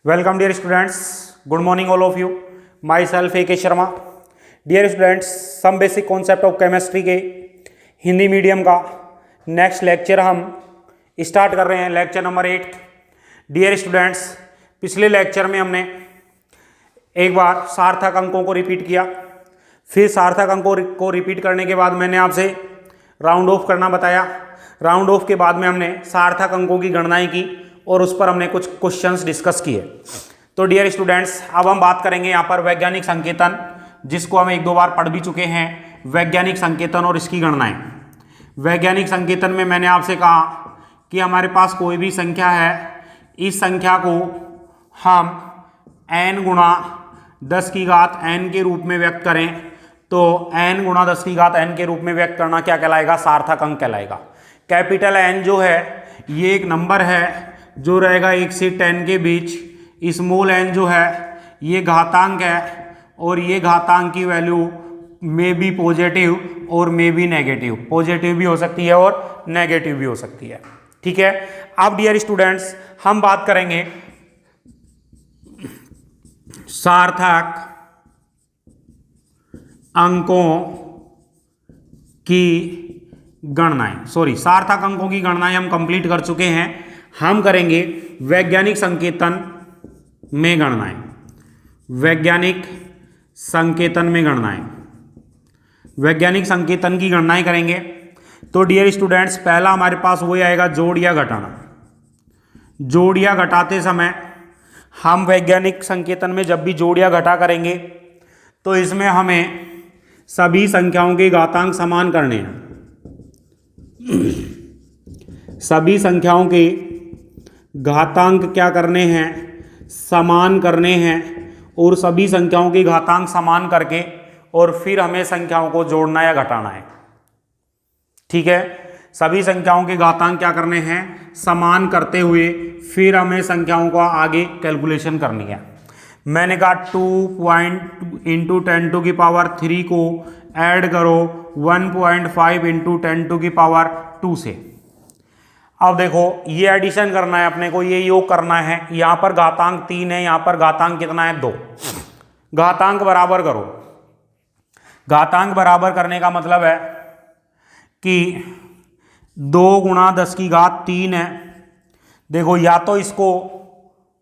Welcome dear students, good morning all of you. Myself A.K. Sharma. Dear students, some basic concept of chemistry के Hindi medium का next lecture हम start कर रहे हैं, lecture number 8। Dear students, पिछले lecture में हमने एक बार सार्थक अंकों को रिपीट किया, फिर सार्थक अंकों को रिपीट करने के बाद मैंने आपसे राउंड ऑफ करना बताया। राउंड ऑफ के बाद में हमने सार्थक अंकों की गणनाएं की और उस पर हमने कुछ क्वेश्चंस डिस्कस किए। तो डियर स्टूडेंट्स, अब हम बात करेंगे यहाँ पर वैज्ञानिक संकेतन, जिसको हम एक दो बार पढ़ भी चुके हैं। वैज्ञानिक संकेतन और इसकी गणनाएं। वैज्ञानिक संकेतन में मैंने आपसे कहा कि हमारे पास कोई भी संख्या है, इस संख्या को हम n गुणा 10 की घात n के रूप में व्यक्त करें तो n गुणा 10 की घात n के रूप में व्यक्त करना क्या कहलाएगा? सार्थक अंक कहलाएगा। कैपिटल N जो है ये एक नंबर है जो रहेगा 1 से 10 के बीच। स्मॉल n जो है ये घातांक है और ये घातांक की वैल्यू मे बी पॉजिटिव और मे बी नेगेटिव। पॉजिटिव भी हो सकती है और नेगेटिव भी हो सकती है। ठीक है, अब डियर स्टूडेंट्स हम बात करेंगे सार्थक अंकों की गणनाएं। सार्थक अंकों की गणनाएं हम कंप्लीट कर चुके हैं। हम करेंगे वैज्ञानिक संकेतन में गणनाएं। वैज्ञानिक संकेतन में गणनाएं, वैज्ञानिक संकेतन की गणनाएं करेंगे। तो डियर स्टूडेंट्स, पहला हमारे पास वही आएगा जोड़ या घटाना। जोड़ या घटाते समय हम वैज्ञानिक संकेतन में जब भी जोड़ या घटा करेंगे तो इसमें हमें सभी संख्याओं के घातांक समान करने हैं। सभी संख्याओं के घातांक क्या करने हैं? समान करने हैं। और सभी संख्याओं के घातांक समान करके और फिर हमें संख्याओं को जोड़ना या घटाना है। ठीक है, सभी संख्याओं के घातांक क्या करने हैं? समान करते हुए फिर हमें संख्याओं का आगे कैलकुलेशन करनी है। मैंने कहा 2 इंटू 10⁻³ को ऐड करो 1.5 इंटू 10⁻² से। अब देखो ये एडिशन करना है अपने को, ये योग करना है। यहाँ पर घातांक 3 है, यहाँ पर घातांक कितना है? 2। घातांक बराबर करो। घातांक बराबर करने का मतलब है कि 2 गुणा 10 की घात 3 है। देखो या तो इसको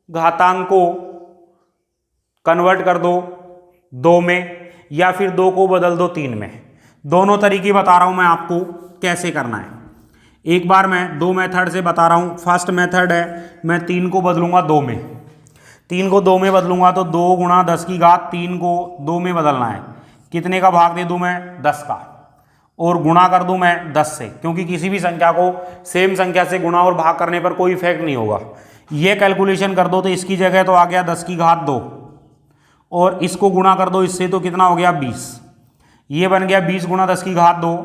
घातांक को कन्वर्ट कर दो 2 में या फिर 2 को बदल दो 3 में। दोनों तरीके बता रहा हूं मैं आपको कैसे करना है। एक बार मैं 2 मेथड से बता रहा हूं। फर्स्ट मेथड है मैं 3 को बदलूंगा 2 में। 3 को 2 में बदलूंगा तो 2 गुणा 10 की घात 3 को 2 में बदलना है। कितने का भाग दे दूं मैं? 10 का। और गुणा कर दूं मैं 10 से, क्योंकि किसी भी संख्या को सेम संख्या से गुणा और भाग करने पर कोई इफेक्ट नहीं होगा। ये कैलकुलेशन कर दो तो इसकी जगह तो आ गया 10 की घात 2 और इसको गुणा कर दो इससे तो कितना हो गया? 20। ये बन गया 20 गुणा 10 की घात 2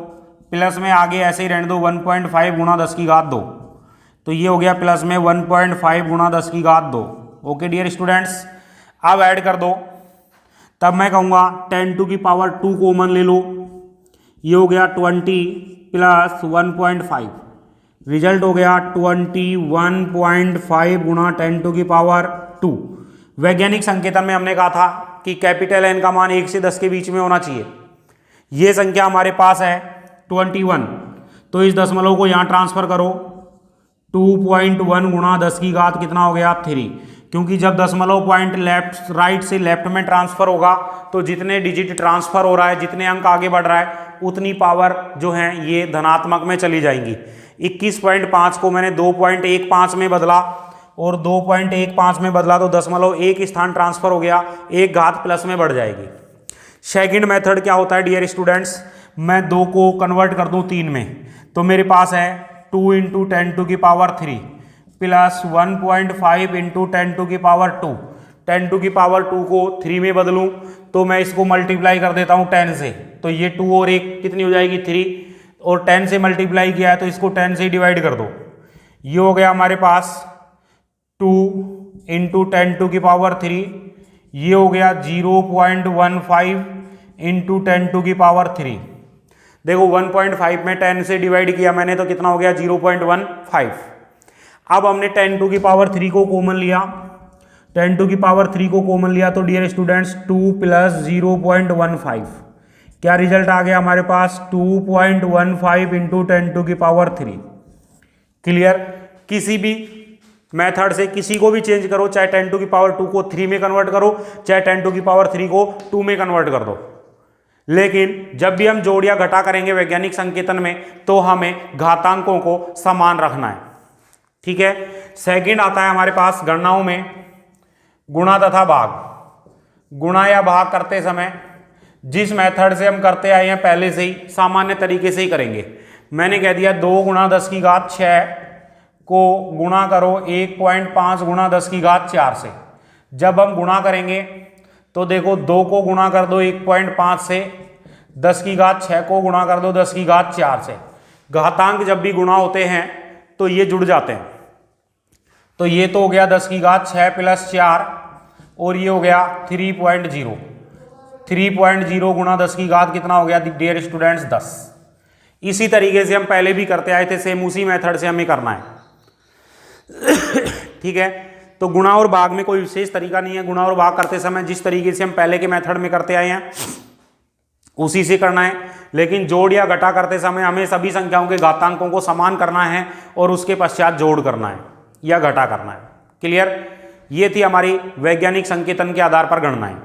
प्लस में आगे ऐसे ही रहने दो 1.5 गुणा 10 की घात 2। तो ये हो गया प्लस में 1.5 गुणा 10 की घात 2। ओके डियर स्टूडेंट्स, अब ऐड कर दो। तब मैं कहूँगा 10⁻² कॉमन ले लो। ये हो गया 20 प्लस 1.5। रिजल्ट हो गया 21.5 गुणा 10⁻²। वैज्ञानिक संकेतन में हमने कहा था कि कैपिटल N का मान 1 से 10 के बीच में होना चाहिए। ये संख्या हमारे पास है 21, तो इस दशमलव को यहाँ ट्रांसफर करो। 2.1 गुणा 10 की घात कितना हो गया? 3। क्योंकि जब दशमलव पॉइंट लेफ्ट राइट से लेफ्ट में ट्रांसफर होगा तो जितने डिजिट ट्रांसफर हो रहा है, जितने अंक आगे बढ़ रहा है, उतनी पावर जो है ये धनात्मक में चली जाएंगी। 21.5 को मैंने 2.15 में बदला और 2.15 में बदला तो दशमलव 1 स्थान ट्रांसफर हो गया, 1 घात प्लस में बढ़ जाएगी। सेकंड मेथड क्या होता है डियर स्टूडेंट्स? मैं 2 को कन्वर्ट कर दूं 3 में तो मेरे पास है 2 इंटू 10⁻³ प्लस 1.5 इंटू 10⁻²। 10⁻² को 3 में बदलूं तो मैं इसको मल्टीप्लाई कर देता हूं 10 से, तो ये 2 और 1 कितनी हो जाएगी? 3। और 10 से मल्टीप्लाई किया है तो इसको 10 से डिवाइड कर दो। ये हो गया हमारे पास 2 इंटू 10⁻³। ये हो गया 0.15 इंटू 10⁻³। देखो 1.5 में 10 से डिवाइड किया मैंने तो कितना हो गया? 0.15। अब हमने 10⁻³ को कॉमन लिया 10⁻³ को कॉमन लिया तो डियर स्टूडेंट्स 2 + 0.15, क्या रिजल्ट आ गया हमारे पास 2.15 इंटू 10⁻³। क्लियर। किसी भी मेथड से किसी को भी चेंज करो, चाहे 10⁻² को 3 में कन्वर्ट करो, चाहे 10⁻³ को 2 में कन्वर्ट कर दो, लेकिन जब भी हम जोड़ या घटा करेंगे वैज्ञानिक संकेतन में तो हमें घातांकों को समान रखना है। ठीक है। सेकंड आता है हमारे पास गणनाओं में गुणा तथा भाग। गुणा या भाग करते समय जिस मेथड से हम करते आए हैं पहले से ही सामान्य तरीके से ही करेंगे। मैंने कह दिया 2 × 10⁶ को गुणा करो 1.5 × 10⁴ से। जब हम गुणा करेंगे तो देखो 2 को गुणा कर दो 1.5 से, 10⁶ को गुणा कर दो 10⁴ से। घातांक जब भी गुणा होते हैं तो ये जुड़ जाते हैं। तो ये तो हो गया 10⁶ + 4 और ये हो गया 3.0। 3.0 × 10⁻³ कितना हो गया डियर स्टूडेंट्स 10। इसी तरीके से हम पहले भी करते आए थे, सेम उसी मेथड से हमें करना है। ठीक है। तो गुणा और भाग में कोई विशेष तरीका नहीं है। गुणा और भाग करते समय जिस तरीके से हम पहले के मेथड में करते आए हैं उसी से करना है, लेकिन जोड़ या घटा करते समय हमें सभी संख्याओं के घातांकों को समान करना है और उसके पश्चात जोड़ करना है या घटा करना है। क्लियर। ये थी हमारी वैज्ञानिक संकेतन के आधार पर गणनाएं।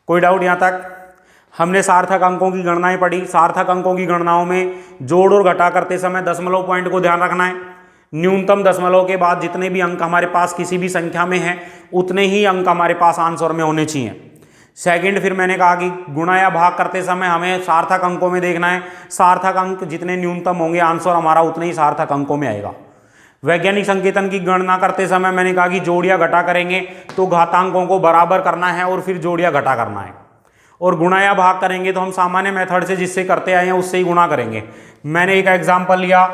कोई डाउट यहां तक? हमने सार्थक अंकों की गणनाएं पढ़ी। सार्थक अंकों की गणनाओं में जोड़ और घटा करते समय दशमलव पॉइंट को ध्यान रखना है। न्यूनतम दशमलव के बाद जितने भी अंक हमारे पास किसी भी संख्या में हैं उतने ही अंक हमारे पास आंसर में होने चाहिए। सेकंड, फिर मैंने कहा कि गुणा या भाग करते समय हमें सार्थक अंकों में देखना है। सार्थक अंक जितने न्यूनतम होंगे आंसर हमारा उतने ही सार्थक अंकों में आएगा। वैज्ञानिक संकेतन की गणना करते समय मैंने कहा कि जोड़ या घटा करेंगे तो घातांकों को बराबर करना है और फिर जोड़ या घटा करना है। और गुणा या भाग करेंगे तो हम सामान्य मेथड से जिससे करते आए हैं उससे ही गुणा करेंगे। मैंने एक एग्जाम्पल लिया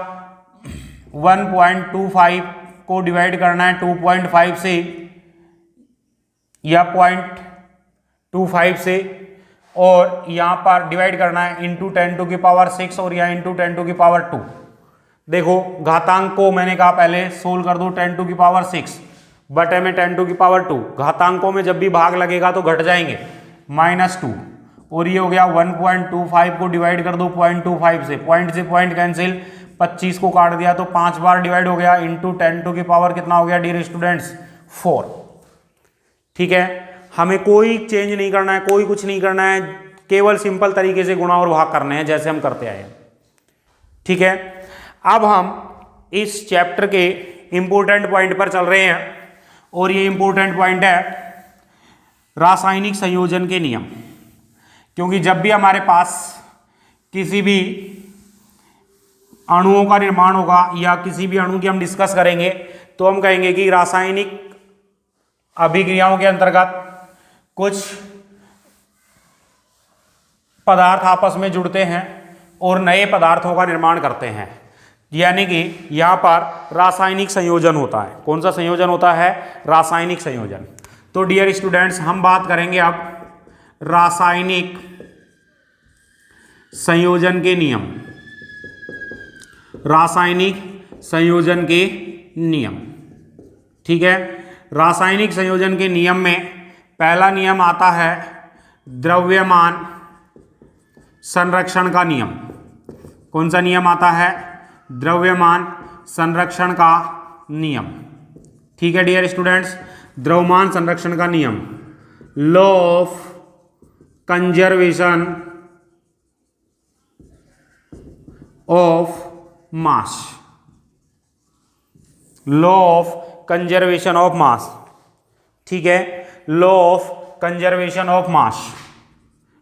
1.25 को डिवाइड करना है 2.5 से या 0.25 से, और यहाँ पर डिवाइड करना है इंटू 10⁻⁶ और या इंटू 10⁻²। देखो घातांक को मैंने कहा पहले सोल्व कर दो 10⁻⁶ बटे में 10⁻²। घातांकों में जब भी भाग लगेगा तो घट जाएंगे -2, और ये हो गया 1.25 को डिवाइड कर दो 0.25 से, पॉइंट से पॉइंट कैंसिल, 25 को काट दिया तो 5 बार डिवाइड हो गया इंटू 10⁻, कितना हो गया डियर स्टूडेंट्स 4। ठीक है। हमें कोई चेंज नहीं करना है, कोई कुछ नहीं करना है, केवल सिंपल तरीके से गुणा और भाग करने हैं जैसे हम करते आए हैं। ठीक है। अब हम इस चैप्टर के इंपॉर्टेंट पॉइंट पर चल रहे हैं और ये इंपॉर्टेंट पॉइंट है रासायनिक संयोजन के नियम। क्योंकि जब भी हमारे पास किसी भी अणुओं का निर्माण होगा या किसी भी अणु की हम डिस्कस करेंगे तो हम कहेंगे कि रासायनिक अभिक्रियाओं के अंतर्गत कुछ पदार्थ आपस में जुड़ते हैं और नए पदार्थों का निर्माण करते हैं, यानी कि यहाँ पर रासायनिक संयोजन होता है। कौन सा संयोजन होता है? रासायनिक संयोजन। तो डियर स्टूडेंट्स हम बात करेंगे अब रासायनिक संयोजन के नियम। रासायनिक संयोजन के नियम। ठीक है। रासायनिक संयोजन के नियम में पहला नियम आता है द्रव्यमान संरक्षण का नियम। कौन सा नियम आता है? द्रव्यमान संरक्षण का नियम। ठीक है डियर स्टूडेंट्स, द्रव्यमान संरक्षण का नियम, law of conservation of mass. Law of conservation of mass. ठीक है। Law of conservation of mass.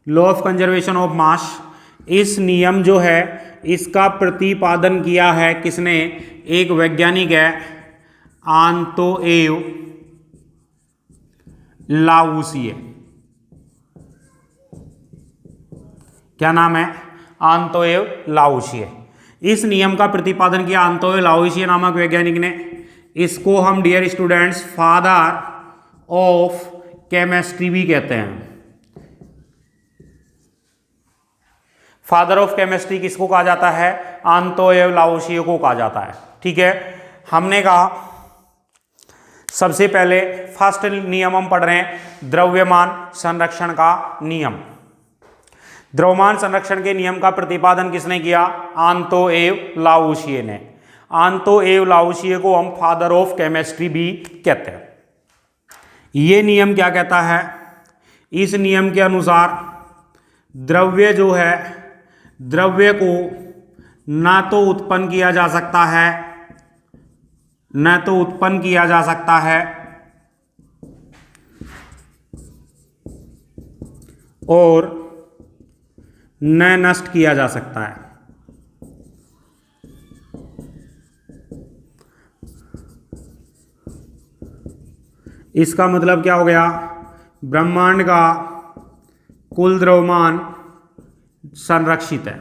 Law of conservation of mass, इस नियम जो है इसका प्रतिपादन किया है किसने? एक वैज्ञानिक है आंतोएव लावुसिए। क्या नाम है? आंतोएव लावुसिए। इस नियम का प्रतिपादन किया आंतोएव लावुसिए नामक वैज्ञानिक ने। इसको हम dear students father of chemistry भी कहते हैं। फादर ऑफ केमिस्ट्री किसको कहा जाता है? आंतोएव लावुसिए को कहा जाता है। ठीक है। हमने कहा सबसे पहले फर्स्ट नियम हम पढ़ रहे हैं, द्रव्यमान संरक्षण का नियम। द्रव्यमान संरक्षण के नियम का प्रतिपादन किसने किया? आंतोएव लावुशिए ने। आंतोएव लावुशिए को हम फादर ऑफ केमिस्ट्री भी कहते हैं। ये नियम क्या कहता है? इस नियम के अनुसार द्रव्य जो है, द्रव्य को ना तो उत्पन्न किया जा सकता है, न तो उत्पन्न किया जा सकता है और न नष्ट किया जा सकता है। इसका मतलब क्या हो गया? ब्रह्मांड का कुल द्रव्यमान संरक्षित है।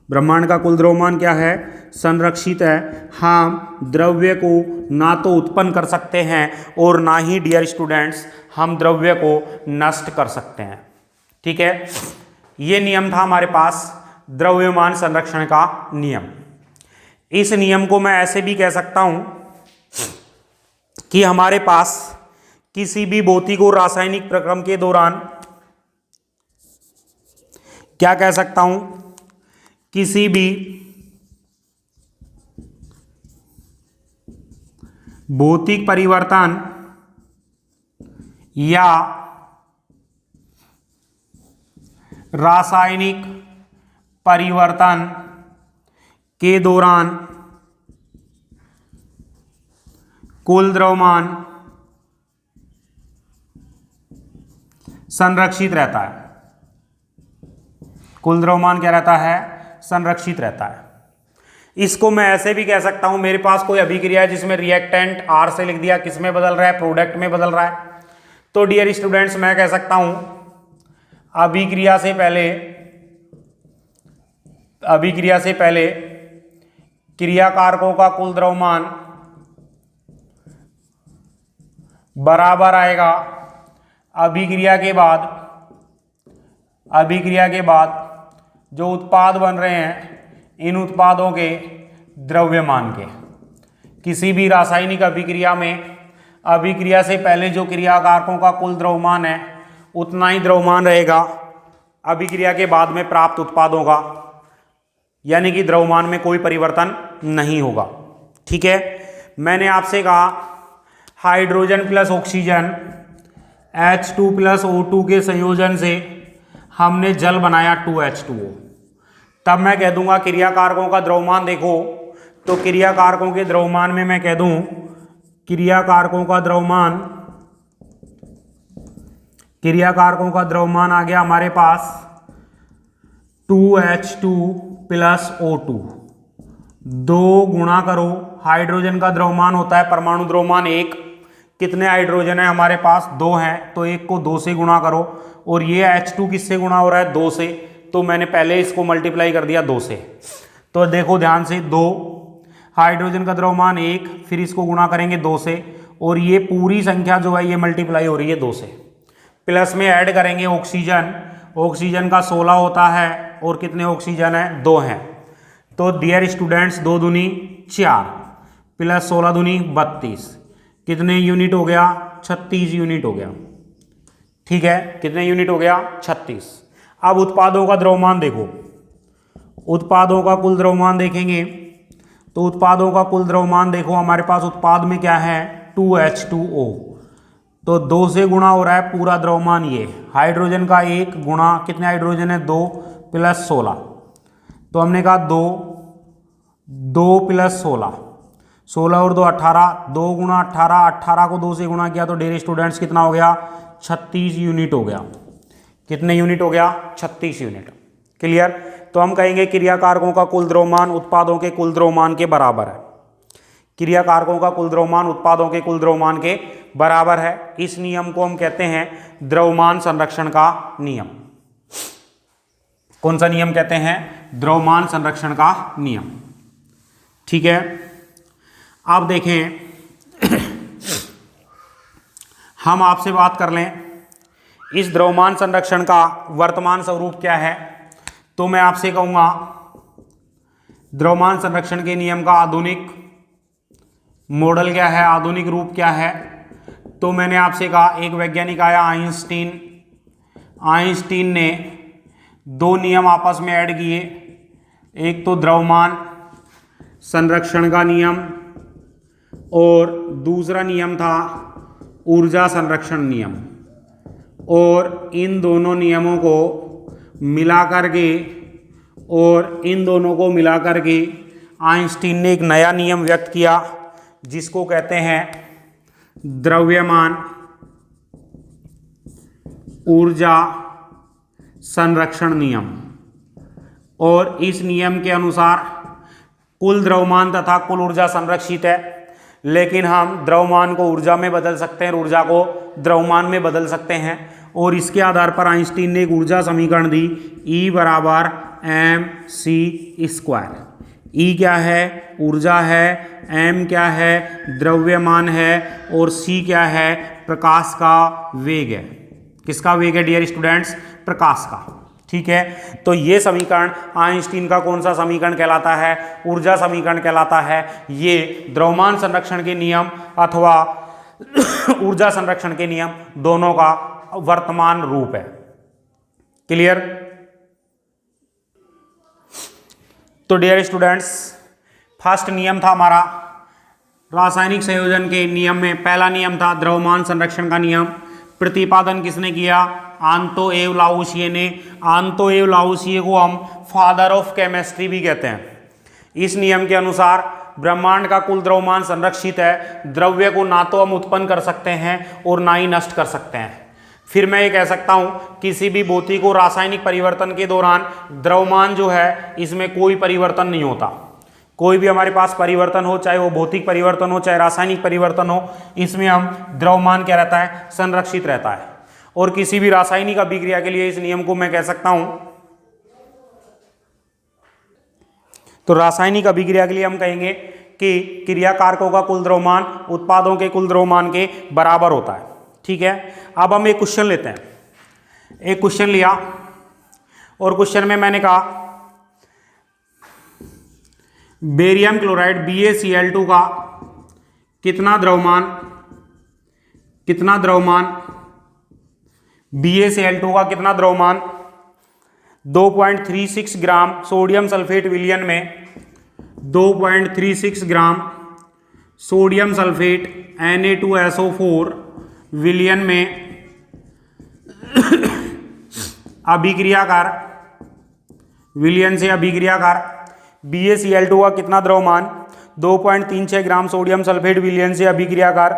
ब्रह्मांड का कुल द्रव्यमान क्या है? संरक्षित है। हम द्रव्य को ना तो उत्पन्न कर सकते हैं और ना ही डियर स्टूडेंट्स हम द्रव्य को नष्ट कर सकते हैं। ठीक है, ये नियम था हमारे पास द्रव्यमान संरक्षण का नियम। इस नियम को मैं ऐसे भी कह सकता हूं कि हमारे पास किसी भी भौतिक और रासायनिक प्रक्रम के दौरान, क्या कह सकता हूं, किसी भी भौतिक परिवर्तन या रासायनिक परिवर्तन के दौरान कुल द्रव्यमान संरक्षित रहता है। कुल द्रव्यमान क्या रहता है? संरक्षित रहता है। इसको मैं ऐसे भी कह सकता हूं, मेरे पास कोई अभिक्रिया है जिसमें रिएक्टेंट R से लिख दिया, किस में बदल रहा है? प्रोडक्ट में बदल रहा है। तो डियर स्टूडेंट्स मैं कह सकता हूं अभिक्रिया से पहले क्रियाकारकों का कुल द्रव्यमान बराबर आएगा अभिक्रिया के बाद जो उत्पाद बन रहे हैं इन उत्पादों के द्रव्यमान के। किसी भी रासायनिक अभिक्रिया में अभिक्रिया से पहले जो क्रियाकारकों का कुल द्रव्यमान है उतना ही द्रव्यमान रहेगा अभिक्रिया के बाद में प्राप्त उत्पादों का, यानी कि द्रव्यमान में कोई परिवर्तन नहीं होगा। ठीक है, मैंने आपसे कहा hydrogen plus oxygen H2 plus O2 के संयोजन से हमने जल बनाया 2H2O। तब मैं कह दूंगा क्रियाकारकों का द्रव्यमान देखो, तो क्रियाकारकों के द्रव्यमान में मैं कह दूं क्रियाकारकों का द्रव्यमान आ गया हमारे पास 2H2 प्लस O2। 2 गुणा करो, हाइड्रोजन का द्रव्यमान होता है परमाणु द्रव्यमान 1। कितने हाइड्रोजन है हमारे पास? 2 हैं, तो 1 को 2 से गुणा करो। और ये H2 किससे गुणा हो रहा है? 2 से, तो मैंने पहले इसको मल्टीप्लाई कर दिया 2 से। तो देखो ध्यान से, 2 हाइड्रोजन का द्रव्यमान 1, फिर इसको गुणा करेंगे 2 से, और ये पूरी संख्या जो है ये मल्टीप्लाई हो रही है 2 से। प्लस में ऐड करेंगे ऑक्सीजन का 16 होता है, और कितने ऑक्सीजन है? 2 हैं। तो डियर स्टूडेंट्स 2 दूनी 4 प्लस 16 दूनी 32, कितने यूनिट हो गया? 36 यूनिट हो गया। ठीक है, कितने यूनिट हो गया? 36। अब उत्पादों का द्रव्यमान देखो, उत्पादों का कुल द्रव्यमान देखेंगे तो उत्पादों का कुल द्रव्यमान देखो, हमारे पास उत्पाद में क्या है? 2H2O। तो 2 से गुणा हो रहा है पूरा द्रव्यमान। ये हाइड्रोजन का 1 गुणा, कितने हाइड्रोजन है? 2 प्लस 16। तो हमने कहा 2 प्लस 16, 16 और 2 18, 2 गुणा 18, 18 को 2 से गुणा किया तो डियर स्टूडेंट्स कितना हो गया? 36 यूनिट हो गया। कितने यूनिट हो गया? 36 यूनिट। क्लियर? तो हम कहेंगे क्रियाकारकों का कुल द्रव्यमान उत्पादों के कुल द्रव्यमान के बराबर है। क्रियाकारकों का कुल द्रव्यमान उत्पादों के कुल द्रव्यमान के बराबर है। इस नियम को हम कहते हैं द्रव्यमान संरक्षण का नियम। कौन सा नियम कहते हैं? द्रव्यमान संरक्षण का नियम। ठीक है, आप देखें हम आपसे बात कर लें इस द्रव्यमान संरक्षण का वर्तमान स्वरूप क्या है, तो मैं आपसे कहूंगा द्रव्यमान संरक्षण के नियम का आधुनिक मॉडल क्या है, आधुनिक रूप क्या है। तो मैंने आपसे कहा एक वैज्ञानिक आया आइंस्टीन ने दो नियम आपस में ऐड किए, एक तो द्रव्यमान संरक्षण का नियम और दूसरा नियम था ऊर्जा संरक्षण नियम। और इन दोनों नियमों को मिलाकर के आइंस्टीन ने एक नया नियम व्यक्त किया जिसको कहते हैं द्रव्यमान ऊर्जा संरक्षण नियम। और इस नियम के अनुसार कुल द्रव्यमान तथा कुल ऊर्जा संरक्षित है, लेकिन हम द्रव्यमान को ऊर्जा में बदल सकते हैं, ऊर्जा को द्रव्यमान में बदल सकते हैं। और इसके आधार पर आइंस्टीन ने एक ऊर्जा समीकरण दी, E बराबर mc²। E क्या है, ऊर्जा है, m क्या है, द्रव्यमान है, और c क्या है, प्रकाश का वेग है। किसका वेग है डियर स्टूडेंट्स, प्रकाश का। ठीक है, तो ये समीकरण आइंस्टीन का कौन सा समीकरण कहलाता है, ऊर्जा समीकरण कहलाता है। ये द्रव्यमान संरक्षण के नियम अथवा ऊर्जा संरक्षण के नियम दोनों का वर्तमान रूप है। क्लियर। तो डियर स्टूडेंट्स, फर्स्ट नियम था हमारा रासायनिक संयोजन के नियम में पहला नियम था द्रव्यमान संरक्षण का नियम। प्रतिपादन किसने किया, आंतोएव लावुसिये ने। आंतोएव लावुसिये को हम फादर ऑफ केमिस्ट्री भी कहते हैं। इस नियम के अनुसार ब्रह्मांड का कुल द्रव्यमान संरक्षित है। द्रव्य को ना तो हम उत्पन्न कर सकते हैं और ना ही नष्ट कर सकते हैं। फिर मैं ये कह सकता हूं किसी भी भौतिक और रासायनिक परिवर्तन के दौरान द्रव्यमान जो है इसमें कोई परिवर्तन नहीं होता। कोई भी हमारे पास परिवर्तन हो, चाहे वो भौतिक परिवर्तन हो चाहे रासायनिक परिवर्तन हो, इसमें हम द्रव्यमान क्या रहता है, संरक्षित रहता है। और किसी भी रासायनिक अभिक्रिया के लिए इस नियम को मैं कह सकता हूं, तो रासायनिक अभिक्रिया के लिए हम कहेंगे कि क्रियाकारकों का कुल द्रव्यमान उत्पादों के कुल द्रव्यमान के बराबर होता है। ठीक है, अब हम एक क्वेश्चन लेते हैं। एक क्वेश्चन लिया और क्वेश्चन में मैंने कहा बेरियम क्लोराइड BaCl2 का कितना द्रव्यमान BaCl2 का कितना द्रव्यमान 2.36 ग्राम सोडियम सल्फेट विलयन में 2.36 ग्राम सोडियम सल्फेट Na2SO4 विलयन में अभिक्रिया कर विलयन से अभिक्रिया कर BaCl2 का कितना द्रव्यमान 2.36 ग्राम सोडियम सल्फेट विलयन से अभिक्रिया कर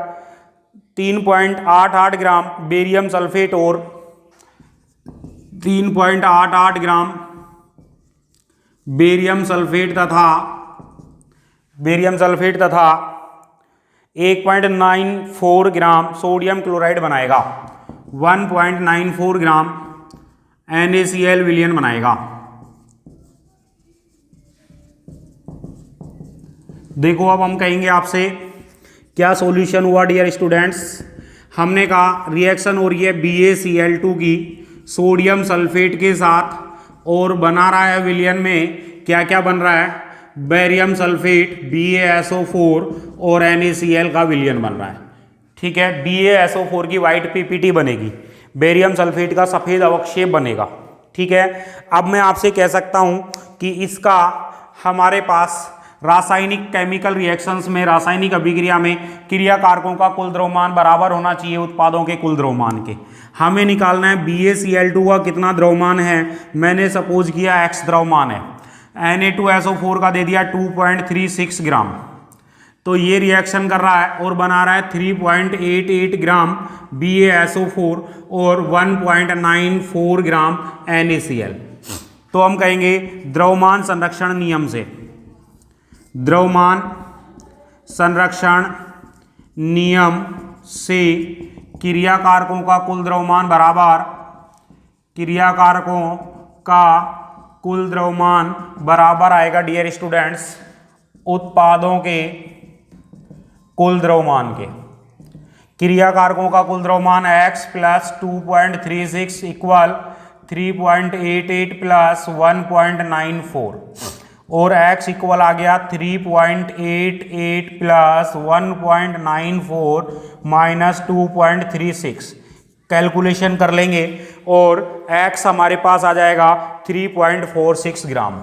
3.88 ग्राम बेरियम सल्फेट और 3.88 ग्राम बेरियम सल्फेट तथा 1.94 ग्राम सोडियम क्लोराइड बनाएगा। 1.94 ग्राम NaCl विलयन बनाएगा। देखो अब हम कहेंगे आपसे क्या सॉल्यूशन हुआ डियर स्टूडेंट्स। हमने कहा रिएक्शन हो रही है BaCl2 की सोडियम सल्फेट के साथ और बना रहा है विलयन में क्या क्या बन रहा है, बेरियम सल्फेट BaSO4 और NaCl का विलयन बन रहा है। ठीक है, BaSO4 की वाइट PPT बनेगी, बेरियम सल्फेट का सफ़ेद अवक्षेप बनेगा। ठीक है, अब मैं आपसे कह सकता हूं कि इसका हमारे पास रासायनिक केमिकल रिएक्शंस में रासायनिक अभिक्रिया में क्रियाकारकों का कुल द्रव्यमान बराबर होना चाहिए उत्पादों के कुल द्रव्यमान के। हमें निकालना है BaCl2 का कितना द्रव्यमान है। मैंने सपोज किया X द्रव्यमान है, Na2SO4 का दे दिया 2.36 ग्राम। तो ये रिएक्शन कर रहा है और बना रहा है 3.88 ग्राम BaSO4 और 1.94 ग्राम NaCl। तो हम कहेंगे द्रव्यमान संरक्षण नियम से, द्रव्यमान संरक्षण नियम से क्रियाकारकों का कुल द्रव्यमान बराबर क्रियाकारकों का कुल द्रव्यमान बराबर आएगा डियर स्टूडेंट्स उत्पादों के कुल द्रव्यमान के। क्रियाकारकों का कुल द्रव्यमान X प्लस 2.36 इक्वल 3.88 प्लस 1.94 और x इक्वल आ गया 3.88 प्लस 1.94 माइनस 2.36। कैलकुलेशन कर लेंगे और x हमारे पास आ जाएगा 3.46 ग्राम।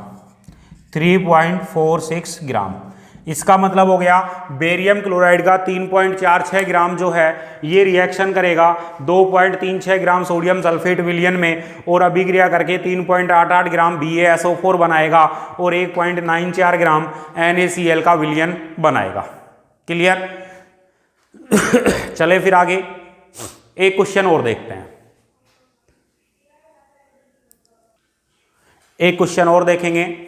3.46 ग्राम। इसका मतलब हो गया बेरियम क्लोराइड का 3.46 ग्राम जो है ये रिएक्शन करेगा 2.36 ग्राम सोडियम सल्फेट विलयन में और अभिक्रिया करके 3.88 ग्राम BaSO4 बनाएगा और 1.94 ग्राम NaCl का विलयन बनाएगा। क्लियर? चले फिर आगे एक क्वेश्चन और देखते हैं। एक क्वेश्चन और देखेंगे।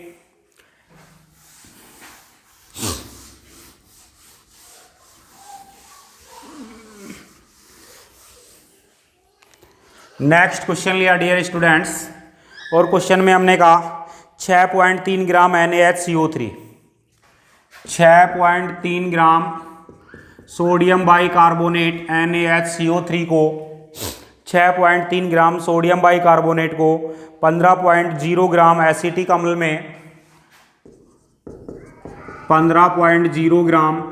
नेक्स्ट क्वेश्चन लिया डियर स्टूडेंट्स और क्वेश्चन में हमने कहा 6.3 ग्राम NaHCO3, 6.3 gram sodium bicarbonate NaHCO3 को 6.3 ग्राम सोडियम बाइकार्बोनेट को 15.0 ग्राम एसिटिक अम्ल में 15.0 ग्राम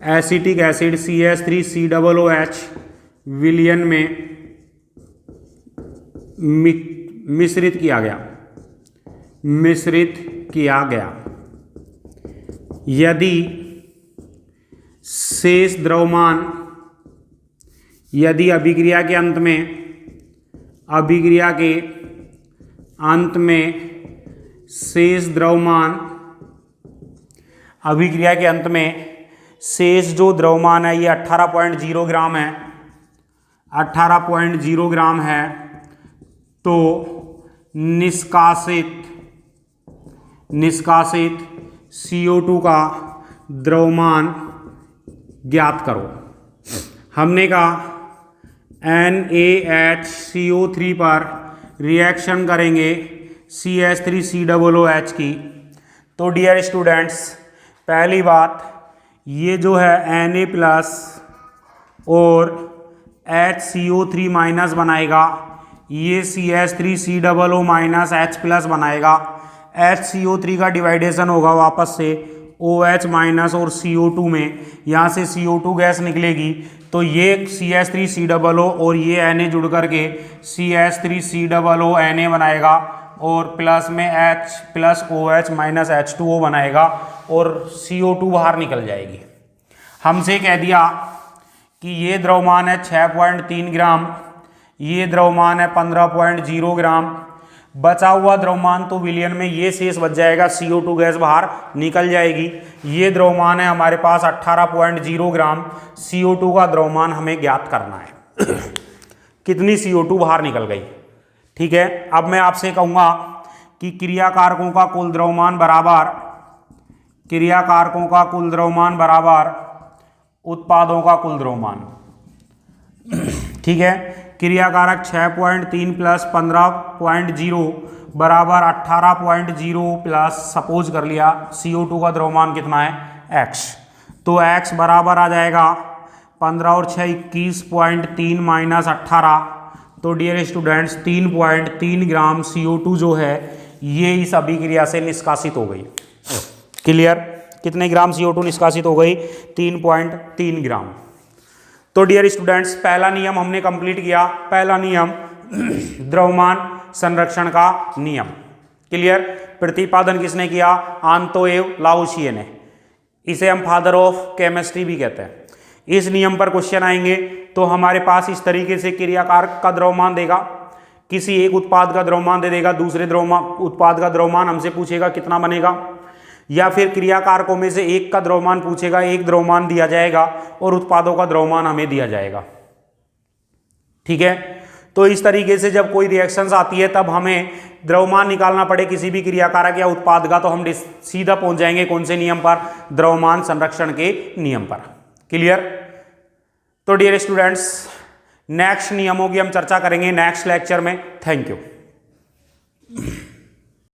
एसिटिक एसिड CH3COOH विलयन में मिश्रित किया गया। यदि शेष द्रव्यमान, यदि अभिक्रिया के अंत में शेष द्रव्यमान, अभिक्रिया के अंत में शेष जो द्रव्यमान है ये 18.0 ग्राम है, 18.0 ग्राम है, तो निष्कासित CO2 का द्रव्यमान ज्ञात करो। हमने कहा NaHCO3 पर रिएक्शन करेंगे CH3COOH की। तो डियर स्टूडेंट्स पहली बात ये जो है Na प्लस और HCO3 माइनस बनाएगा, ये CH3COO माइनस H प्लस बनाएगा। HCO3 का डिवाइडेशन होगा वापस से OH माइनस और CO2 में, यहाँ से CO2 गैस निकलेगी तो ये CH3COO और ये Na जुड़ करके CH3COO Na बनाएगा और प्लस में H plus OH minus H2O बनाएगा और CO2 बाहर निकल जाएगी। हमसे कह दिया कि ये द्रव्यमान है 6.3 ग्राम, ये द्रव्यमान है 15.0 ग्राम, बचा हुआ द्रव्यमान तो विलयन में ये शेष बच जाएगा, CO2 गैस बाहर निकल जाएगी। ये द्रव्यमान है हमारे पास 18.0 ग्राम, CO2 का द्रव्यमान हमें ज्ञात करना है। कितनी CO2 बाहर निकल गई? ठीक है, अब मैं आपसे कहूँगा कि क्रियाकारकों का कुल द्रव्यमान बराबर उत्पादों का कुल द्रव्यमान। ठीक है, क्रियाकारक 6.3 प्लस 15.0 बराबर 18.0 प्लस सपोज कर लिया CO2 का द्रव्यमान कितना है X, तो X बराबर आ जाएगा 15 और 6 21.3 माइनस 18। तो डियर स्टूडेंट्स 3.3 ग्राम CO2 जो है ये इस अभिक्रिया से निष्कासित हो गई। क्लियर? कितने ग्राम CO2 निष्कासित हो गई? 3.3 ग्राम। तो डियर स्टूडेंट्स पहला नियम हमने कंप्लीट किया। पहला नियम द्रव्यमान संरक्षण का नियम। क्लियर? प्रतिपादन किसने किया? आंतोएव लावोसिए ने। इसे हम फादर ऑफ केमिस्ट्री भी कहते हैं। इस नियम पर क्वेश्चन आएंगे तो हमारे पास इस तरीके से क्रियाकारक का द्रव्यमान देगा, किसी एक उत्पाद का द्रव्यमान दे देगा, दूसरे उत्पाद का द्रव्यमान हमसे पूछेगा कितना बनेगा, या फिर क्रियाकारकों में से एक का द्रव्यमान पूछेगा, एक द्रव्यमान दिया जाएगा और उत्पादों का द्रव्यमान हमें दिया जाएगा। ठीक है, तो इस तरीके से जब कोई रिएक्शंस आती है तब हमें द्रव्यमान निकालना पड़े किसी भी क्रियाकारक या उत्पाद का, तो हम सीधा पहुंच जाएंगे कौन से नियम पर? द्रव्यमान संरक्षण के नियम पर। क्लियर? तो डियर स्टूडेंट्स नेक्स्ट नियमों की हम चर्चा करेंगे नेक्स्ट लेक्चर में। Thank you.